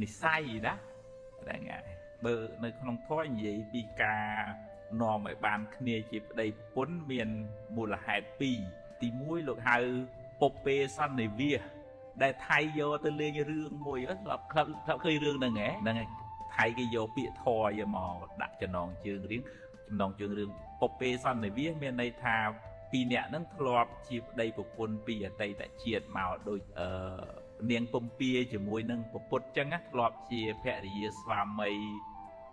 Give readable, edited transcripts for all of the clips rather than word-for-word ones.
និស័យណាហ្នឹងហើយបើនៅក្នុងធម៌និយាយពីការនាំឲ្យបានគ្នាជាប្តីប្រពន្ធមានមូលហេតុពីរទី1លោកហៅពុពេសន្និវាសដែលថៃយកទៅលេងរឿងមួយធ្លាប់ឃើញរឿងហ្នឹងហើយថៃគេយកពាក្យធរយកមកដាក់ចំណងជើងរឿងពុពេសន្និវាសមានន័យថាពីរនាក់ហ្នឹងធ្លាប់ជាប្តីប្រពន្ធពីអតីតជាតិមកដូចនាងពំពាជាមួយនឹងប្រពុតចឹងណាធ្លាប់ជាភរិយាស្វាមី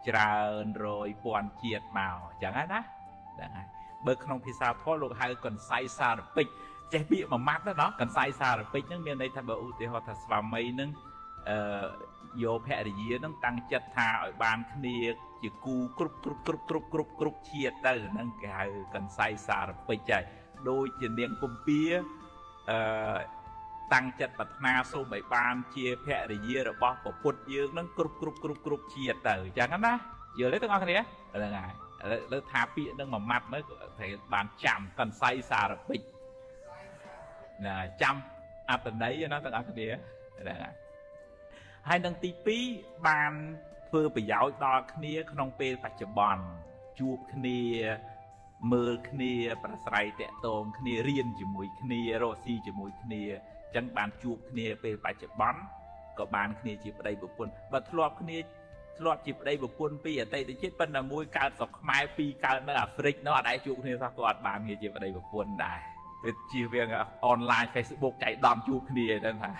ច្រើនរយពាន់ជាតិមកចឹងណាហ្នឹងហើយបើក្នុងភាសាធម៌លោកហៅកន្សៃសារពេចចេះពាក្យមួយម៉ាត់ណាកន្សៃសារពេចហ្នឹងមានន័យថាបើឧទាហរណ៍ថាស្វាមីហ្នឹងយកភរិយាហ្នឹងតាំងចិត្តថាឲ្យបានគ្នាជាគូគ្រប់ជាតិទៅហ្នឹងគេហៅកន្សៃសារពេចហើយដូចជានាងពំពាតាំងចិត្តប្រាថ្នាសូមឲ្យបានជាភរិយារបស់ប្រពុតយើងហ្នឹងគ្រប់ជាតិទៅអញ្ចឹងណាយល់ទេទាំងអស់គ្នាហ្នឹងហើយលើថាពាក្យហ្នឹងមួយម៉ាត់ទៅត្រូវបានចាំកន្សៃសារពេចណាចាំអត្តន័យណាទាំងអស់គ្នាហ្នឹងហើយនឹងទី2បានធ្វើប្រយោជន៍ដល់គ្នាក្នុងពេលបច្ចុប្បន្នជួបគ្នាមើលគ្នាប្រស្រ័យតាក់ទងគ្នារៀនជាមួយគ្នារកស៊ីជាមួយគ្នាអញ្ចឹងបានជួបគ្នាពេលបច្ចុប្បន្នក៏បានគ្នាជាប្តីប្រពន្ធបើធ្លាប់ជាប្តីប្រពន្ធពីអតីតជាតិប៉ុន្តែមួយកើតស្រុកខ្មែរពីរកើតនៅអាហ្វ្រិកនោះអត់ដែរជួបគ្នាសោះក៏អត់បានគ្នាជាប្តីប្រពន្ធដែរវាជៀសវាងអនឡាញ Facebook ចៃដន្យជួបគ្នាហ្នឹងថា